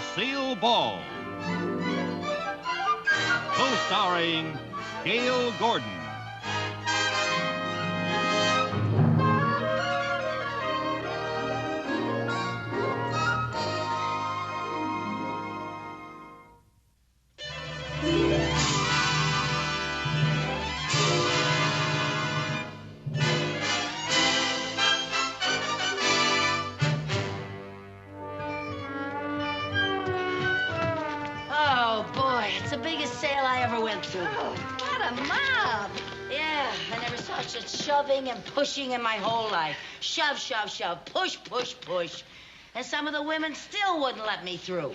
lucilleball. Co-starring Gail Gordon. Such shoving and pushing in my whole life. Shove, shove, shove. Push, push, push. And some of the women still wouldn't let me through.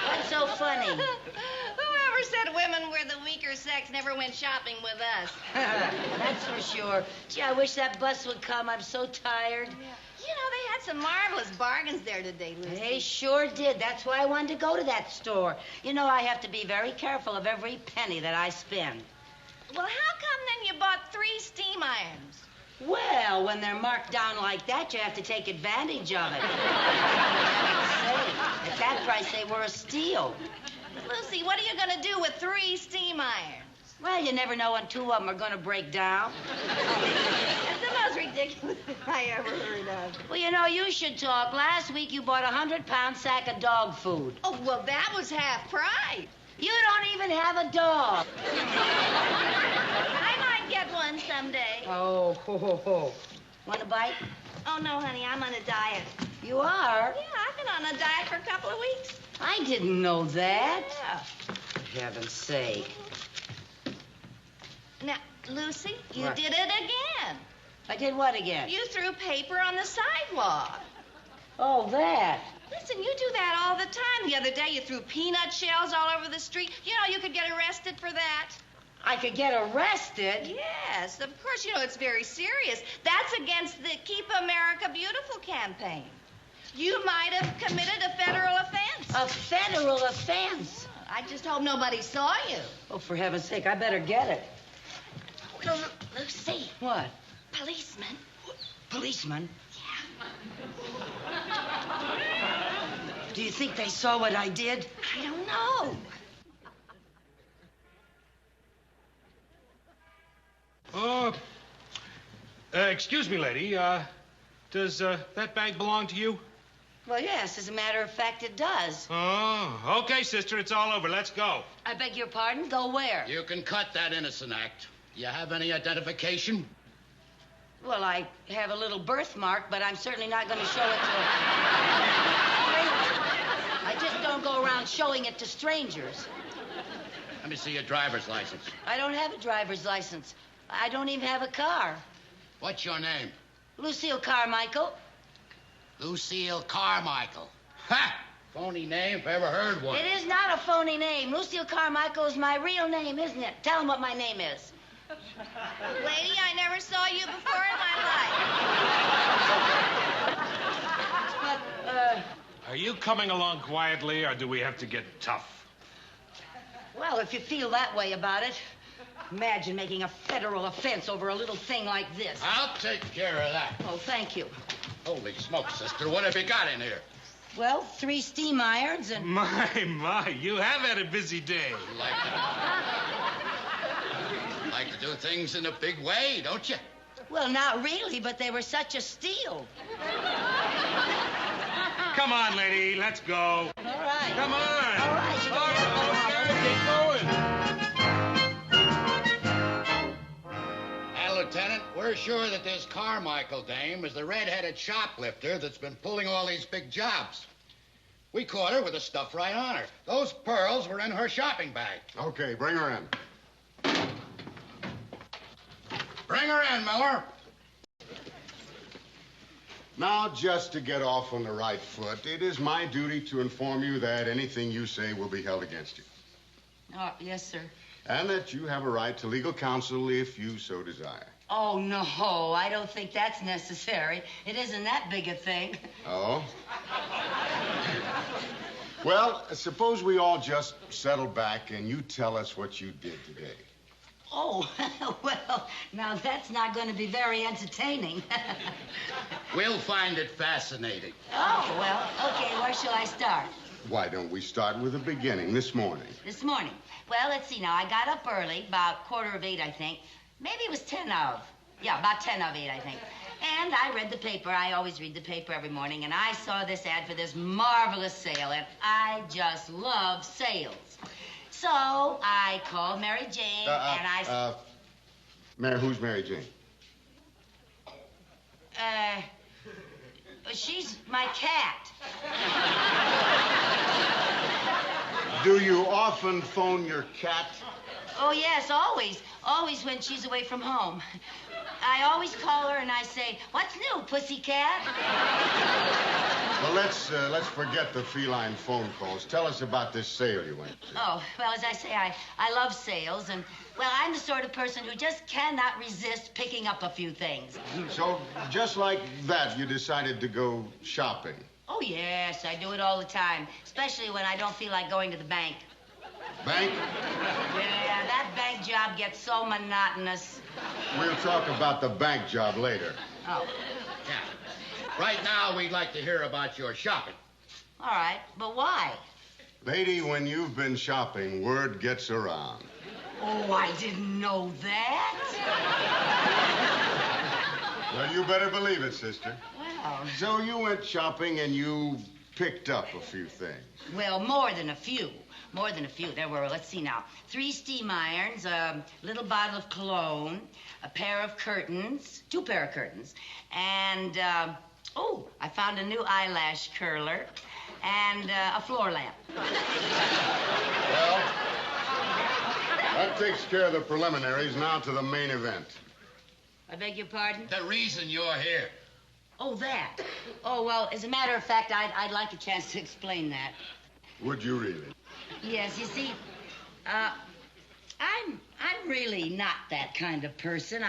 What's so funny? Whoever said women were the weaker sex never went shopping with us. That's for sure. Gee, I wish that bus would come. I'm so tired. Yeah. You know, they had some marvelous bargains there today, Lucy. They sure did. That's why I wanted to go to that store. You know, I have to be very careful of every penny that I spend. Well, how come then you bought 3 steam irons? Well, when they're marked down like that, you have to take advantage of it. Say, at that price, they were a steal. Lucy, what are you going to do with 3 steam irons? Well, you never know when 2 of them are going to break down. That's the most ridiculous thing I ever heard of. Well, you know, you should talk. Last week, you bought a 100-pound sack of dog food. Oh, well, that was half price. You don't even have a dog. I might get one someday. Oh, ho, ho, ho. Want a bite? Oh, no, honey, I'm on a diet. You are? Yeah, I've been on a diet for a couple of weeks. I didn't know that. Yeah. For heaven's sake. Now, Lucy, you What? did it again. I did what again? You threw paper on the sidewalk. Oh, that. Listen, you do that all the time. The other day, you threw peanut shells all over the street. You know, you could get arrested for that. I could get arrested? Yes, of course. You know, it's very serious. That's against the Keep America Beautiful campaign. You might have committed a federal offense. A federal offense? I just hope nobody saw you. Oh, for heaven's sake, I better get it. Lucy. What? Policeman. Policeman? Yeah. Do you think they saw what I did? I don't know. Excuse me, lady. Does that bag belong to you? Well, yes, as a matter of fact, it does. Oh, okay, sister. It's all over. Let's go. I beg your pardon? Go where? You can cut that innocent act. You have any identification? Well, I have a little birthmark, but I'm certainly not going to show it to I just don't go around showing it to strangers. Let me see your driver's license. I don't have a driver's license. I don't even have a car. What's your name? Lucille Carmichael. Lucille Carmichael. Ha! Phony name if I ever heard one. It is not a phony name. Lucille Carmichael is my real name, isn't it? Tell them what my name is. Lady, I never saw you before in my life. Are you coming along quietly, or do we have to get tough? Well, if you feel that way about it, imagine making a federal offense over a little thing like this. I'll take care of that. Oh, thank you. Holy smoke, sister. What have you got in here? Well, 3 steam irons and... My, you have had a busy day. You like to do things in a big way, don't you? Well, not really, but they were such a steal. Come on, lady. Let's go. All right. Come on. All right. You don't have Keep going. Now, Lieutenant, we're sure that this Carmichael dame is the red-headed shoplifter that's been pulling all these big jobs. We caught her with the stuff right on her. Those pearls were in her shopping bag. Okay, bring her in. Bring her in, Miller. Now, just to get off on the right foot, it is my duty to inform you that anything you say will be held against you. Oh, yes, sir. And that you have a right to legal counsel if you so desire. Oh, no, I don't think that's necessary. It isn't that big a thing. Oh? Well, suppose we all just settle back and you tell us what you did today. Oh, well, now that's not going to be very entertaining. We'll find it fascinating. Oh, well, okay, where shall I start? Why don't we start with the beginning, this morning? This morning. Well, let's see now. I got up early, about 7:45, I think. Maybe it was 10 of. Yeah, about 10 of 8, I think. And I read the paper. I always read the paper every morning. And I saw this ad for this marvelous sale. And I just love sales. So I called Mary Jane and I... Who's Mary Jane? She's my cat. Do you often phone your cat? Oh, yes, always. Always when she's away from home. I always call her and I say, "What's new, pussycat?" Well, let's forget the feline phone calls. Tell us about this sale you went to. Oh, well, as I say, I love sales, and, well, I'm the sort of person who just cannot resist picking up a few things. So, just like that, you decided to go shopping? Oh, yes, I do it all the time, especially when I don't feel like going to the bank. Bank? Yeah, that bank job gets so monotonous. We'll talk about the bank job later. Oh. Yeah. Right now, we'd like to hear about your shopping. All right, but why? Lady, when you've been shopping, word gets around. Oh, I didn't know that. Well, you better believe it, sister. Well. So you went shopping and you picked up a few things. Well, more than a few. More than a few. There were, let's see now, 3 steam irons, a little bottle of cologne, a pair of curtains, 2 pair of curtains, and, I found a new eyelash curler and a floor lamp. Well, that takes care of the preliminaries. Now to the main event. I beg your pardon? The reason you're here. Oh, that. Oh, well, as a matter of fact, I'd like a chance to explain that. Would you really? Yes, you see, I'm really not that kind of person.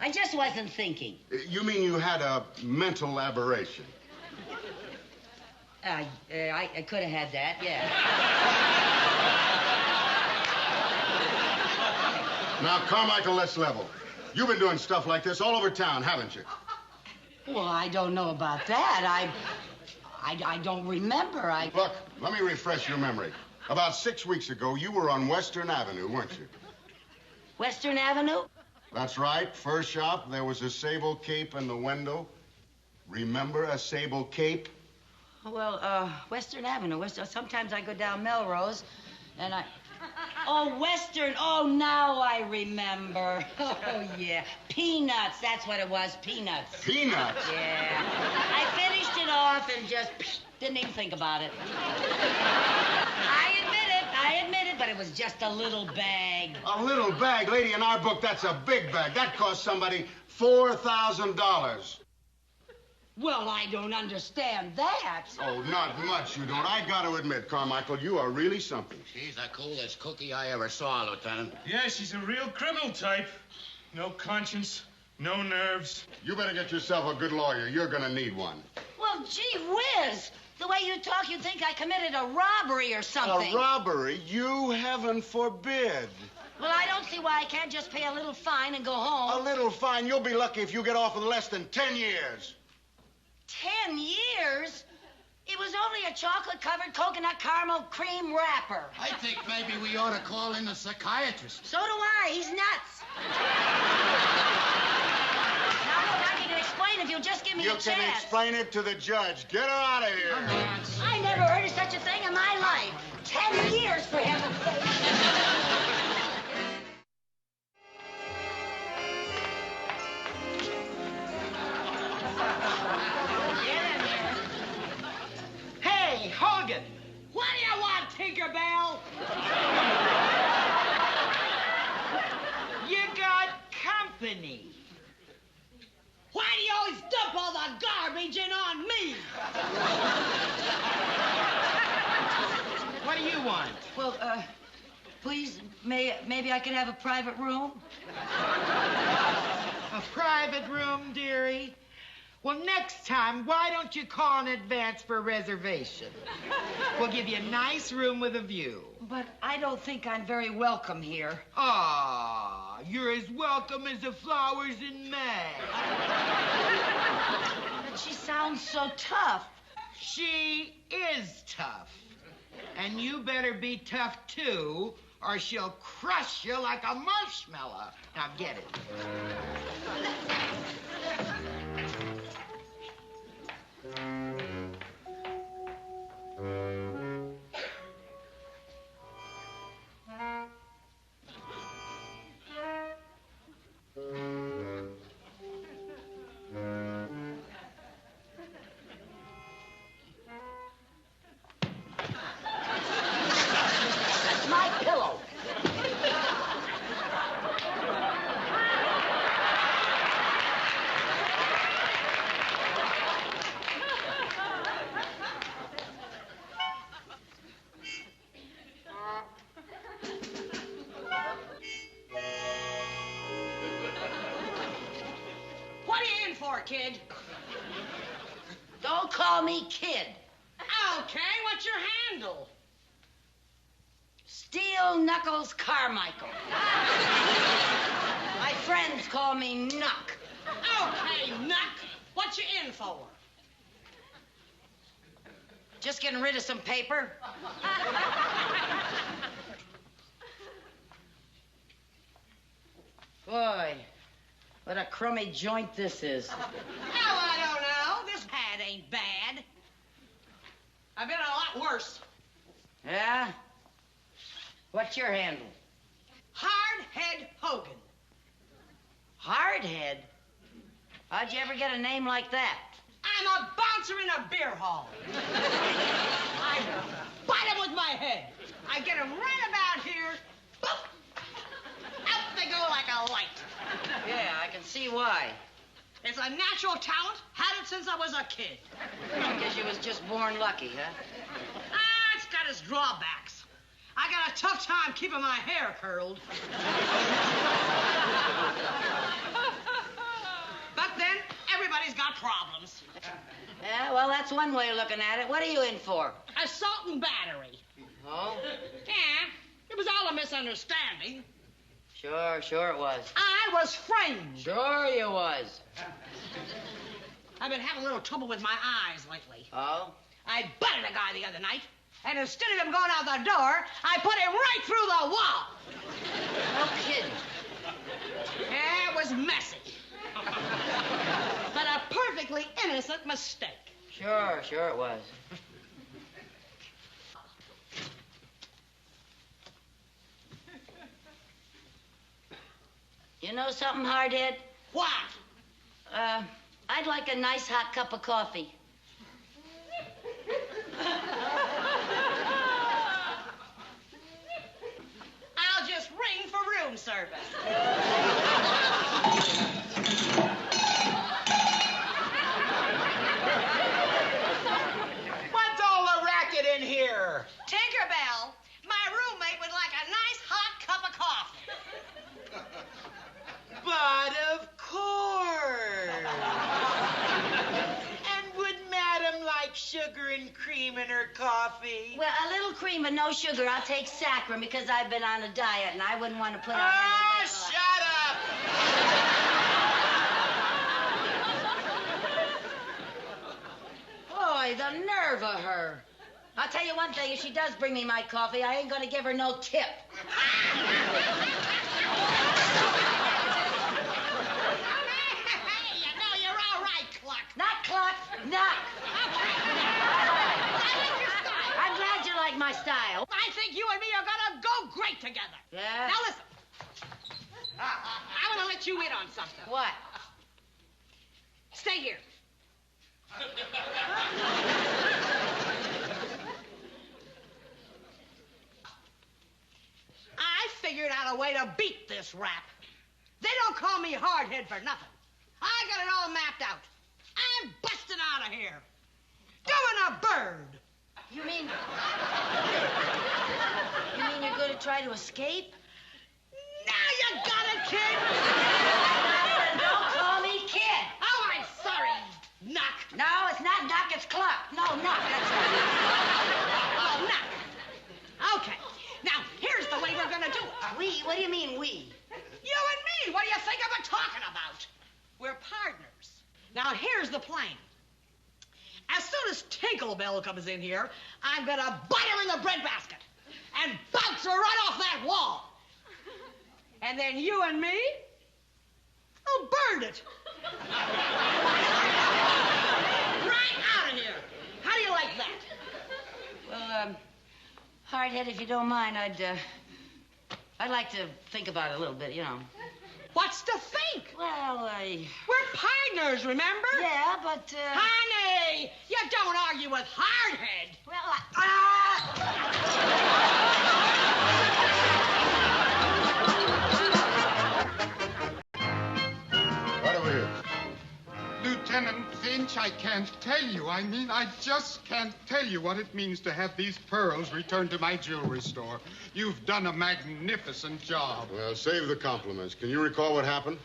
I just wasn't thinking. You mean you had a mental aberration? I could have had that, yeah. Now, Carmichael, let's level. You've been doing stuff like this all over town, haven't you? Well, I don't know about that. I don't remember. Look, let me refresh your memory. About 6 weeks ago, you were on Western Avenue, weren't you? Western Avenue? That's right. First shop, there was a sable cape in the window. Remember a sable cape? Well, Western Avenue. Sometimes I go down Melrose, and Oh, Western. Oh, now I remember. Oh, yeah. Peanuts. That's what it was. Peanuts. Peanuts? Yeah. I finished it off and just didn't even think about it. I admit it, but it was just a little bag. A little bag? Lady, in our book, that's a big bag. That cost somebody $4,000. Well, I don't understand that. Oh, not much you don't. I got to admit, Carmichael, you are really something. She's the coolest cookie I ever saw, Lieutenant. Yeah, she's a real criminal type. No conscience, no nerves. You better get yourself a good lawyer. You're going to need one. Well, gee whiz. The way you talk, you'd think I committed a robbery or something. A robbery? You, heaven forbid. Well, I don't see why I can't just pay a little fine and go home. A little fine? You'll be lucky if you get off with less than 10 years. 10 years? It was only a chocolate-covered coconut caramel cream wrapper. I think maybe we ought to call in a psychiatrist. So do I. He's nuts. Now, look, I can explain if you'll just give me a chance. You can explain it to the judge. Get her out of here. I never heard of such a thing in my life. 10 years, for heaven's sake. Hogan! What do you want, Tinkerbell? You got company. Why do you always dump all the garbage in on me? What do you want? Well, please, maybe I could have a private room? A private room, dearie? Well, next time, why don't you call in advance for a reservation? We'll give you a nice room with a view. But I don't think I'm very welcome here. Ah, you're as welcome as the flowers in May. But she sounds so tough. She is tough. And you better be tough, too, or she'll crush you like a marshmallow. Now, get it. That's my pillow. What are you in for, kid? Don't call me kid. Okay, what's your handle? Steel Knuckles Carmichael. My friends call me Knuck. Okay, Nuck, what you in for? Just getting rid of some paper. Boy, what a crummy joint this is. Oh, I don't know. This pad ain't bad. I've been a lot worse. Yeah? What's your handle? Hardhead Hogan. Hardhead? How'd you ever get a name like that? I'm a bouncer in a beer hall. I bite 'em with my head. I get 'em right about here. Boop. Out they go like a light. Yeah, I can see why. It's a natural talent. Had it since I was a kid. I guess you was just born lucky, huh? Ah, it's got its drawbacks. I got a tough time keeping my hair curled. But then, everybody's got problems. Yeah, well, that's one way of looking at it. What are you in for? Assault and battery. Oh? Yeah, it was all a misunderstanding. Sure it was. I was framed. Sure you was. I've been having a little trouble with my eyes lately. Oh? I butted a guy the other night, and instead of him going out the door, I put him right through the wall. No kidding. Yeah, it was messy. But a perfectly innocent mistake. Sure it was. You know something, Hardhead? What? I'd like a nice hot cup of coffee. I'll just ring for room service. What's all the racket in here? Tinkerbell, my roommate would like a nice hot cup of coffee. But of course. And would Madam like sugar and cream in her coffee? Well, a little cream but no sugar. I'll take saccharin because I've been on a diet and I wouldn't want to put on Ah, any weight. shut up! Boy, the nerve of her. I'll tell you one thing, if she does bring me my coffee, I ain't gonna give her no tip. Hey, you know you're all right, Cluck. Not Cluck, Knock. I'm glad you like my style. I think you and me are gonna go great together. Yeah? Now listen. I want to let you in on something. What? Stay here. I figured out a way to beat this rap. They don't call me hardhead for nothing. I got it all mapped out. I'm busting out of here. Doing a bird. You mean you're gonna try to escape? Now you got it, kid. Then don't call me kid. Oh, I'm sorry, Knock. No, it's not Knock, it's Cluck. No, Knock, that's right. Oh, Knock. Okay. Now, here's the way we're gonna do it. We? What do you mean, we? You and me. What do you think I'm talking about? We're partners. Now, here's the plan. As soon as Tinkle Tinklebell comes in here, I'm gonna bite her in the breadbasket and bounce her right off that wall. And then you and me, I'll burn it. Right out of here. How do you like that? Well, Hardhead, if you don't mind, I'd like to think about it a little bit, you know. What's to think? Well, We're partners, remember? Yeah, but, Honey, you don't argue with Hardhead. Well, Right over here. Lieutenant Finch, I can't tell you. I just can't tell you what it means to have these pearls returned to my jewelry store. You've done a magnificent job. Well, save the compliments. Can you recall what happened?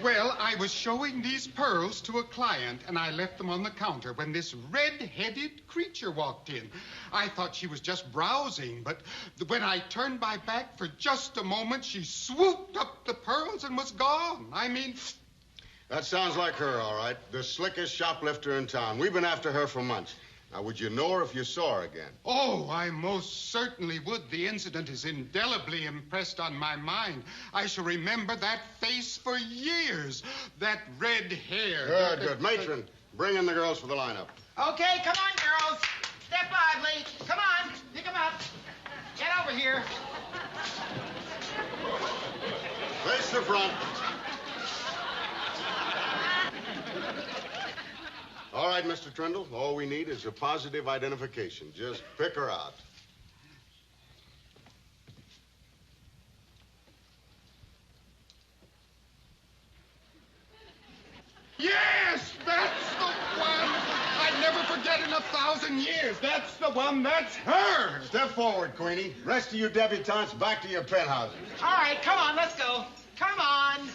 Well, I was showing these pearls to a client, and I left them on the counter when this red-headed creature walked in. I thought she was just browsing, but when I turned my back for just a moment, she swooped up the pearls and was gone. That sounds like her, all right. The slickest shoplifter in town. We've been after her for months. Now, would you know her if you saw her again? Oh, I most certainly would. The incident is indelibly impressed on my mind. I shall remember that face for years. That red hair. Good. Matron, bring in the girls for the lineup. Okay, come on, girls. Step lively. Come on, pick them up. Get over here. Face the front. All right, Mr. Trindle, all we need is a positive identification. Just pick her out. Yes, that's the one. I'd never forget in 1,000 years. That's the one. That's her. Step forward, Queenie. Rest of you debutantes back to your penthouses. All right, come on, let's go. Come on.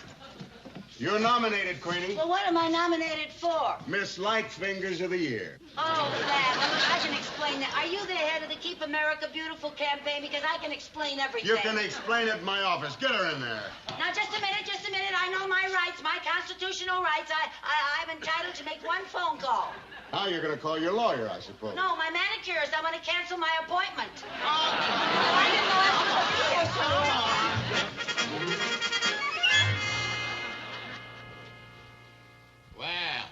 You're nominated, Queenie. well, what am I nominated for? Miss Lightfingers of the Year. Oh, that. I can explain that. Are you the head of the Keep America Beautiful campaign? Because I can explain everything. You can explain it in my office. Get her in there. Now, just a minute. I know my rights, my constitutional rights. I'm entitled to make one phone call. Now you're going to call your lawyer, I suppose. No, my manicurist. I'm going to cancel my appointment. I didn't know I was going to be here so long. Well,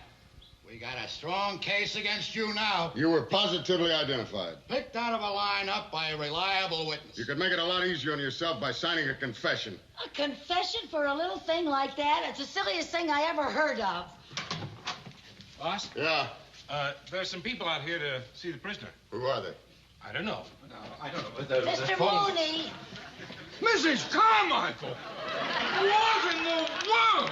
we got a strong case against you now. You were positively identified. Picked out of a lineup by a reliable witness. You could make it a lot easier on yourself by signing a confession. A confession for a little thing like that? It's the silliest thing I ever heard of. Boss? Yeah. There's some people out here to see the prisoner. Who are they? I don't know. Mr. Mooney. Mrs. Carmichael! What in the world?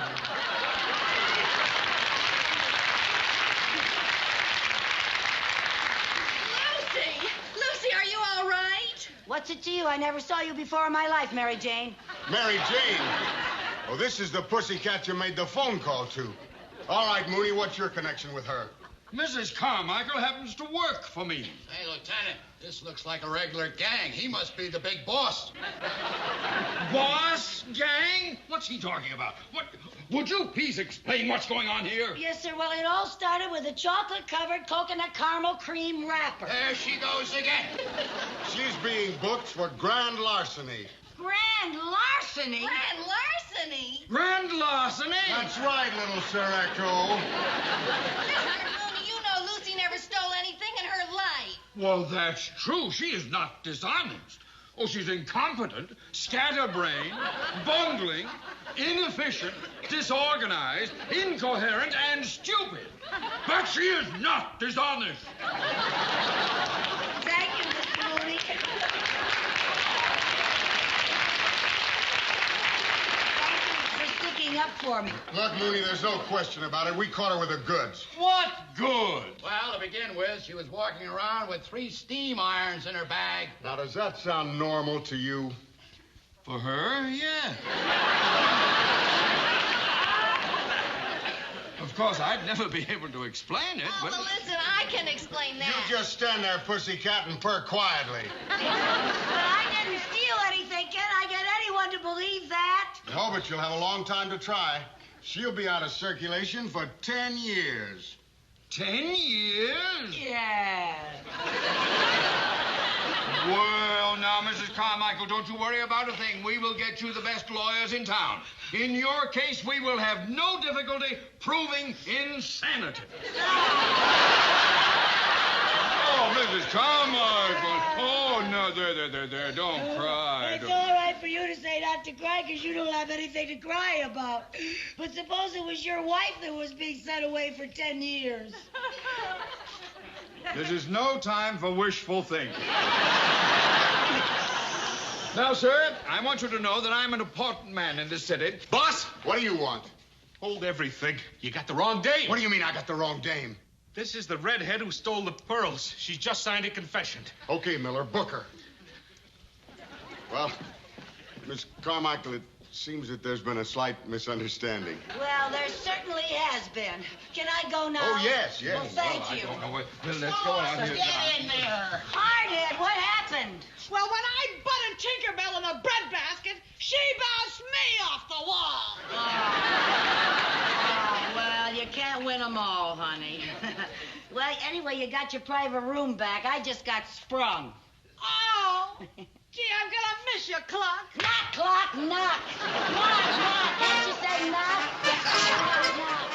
Lucy, are you all right? What's it to you? I never saw you before in my life, Mary Jane. Mary Jane. Oh, this is the pussycat you made the phone call to. All right, Mooney, what's your connection with her? Mrs. Carmichael happens to work for me. Hey, Lieutenant, this looks like a regular gang. He must be the big boss. Boss gang? What's he talking about? What? Would you please explain what's going on here? Yes, sir. Well, it all started with a chocolate-covered coconut caramel cream wrapper. There she goes again. She's being booked for grand larceny. Grand larceny? Grand larceny? Grand larceny? That's right, little Sir Echo. Mr. Mooney, you know Lucy never stole anything in her life. Well, that's true. She is not dishonest. Oh, she's incompetent, scatterbrained, bungling, inefficient, disorganized, incoherent, and stupid. But she is not dishonest. Thank you, Mr. Mooney. Up for me. Look, Mooney, there's no question about it. We caught her with the goods. What good? Well, to begin with, she was walking around with 3 steam irons in her bag. Now, does that sound normal to you? For her, yeah. Of course, I'd never be able to explain it, Oh, but... well, listen, I can explain that. You just stand there, pussycat, and purr quietly. But I didn't steal anything. Can I get anyone to believe that? No, but you'll have a long time to try. She'll be out of circulation for 10 years. 10 years? Yeah. Carmichael, don't you worry about a thing. We will get you the best lawyers in town. In your case, we will have no difficulty proving insanity. Oh, Mrs. Carmichael. Oh, no, there. Don't cry. It's all right for you to say not to cry because you don't have anything to cry about. But suppose it was your wife that was being sent away for 10 years. This is no time for wishful thinking. Now, sir, I want you to know that I'm an important man in this city. Boss, what do you want? Hold everything. You got the wrong dame. What do you mean I got the wrong dame? This is the redhead who stole the pearls. She just signed a confession. Okay, Miller, book her. Well, Miss Carmichael, it seems that there's been a slight misunderstanding. Well, there certainly has been. Can I go now? Oh, yes. Well, thank you. I don't know what... Well, let's go out here. Get in there. Hardhead, what happened? Well, when I butted Tinkerbell in the breadbasket, she bounced me off the wall. Oh, well, you can't win them all, honey. Well, anyway, you got your private room back. I just got sprung. Oh, gee, I'm gonna miss you, Clock. Knock, clock, knock. Knock, knock. Can't you say knock? Knock, knock.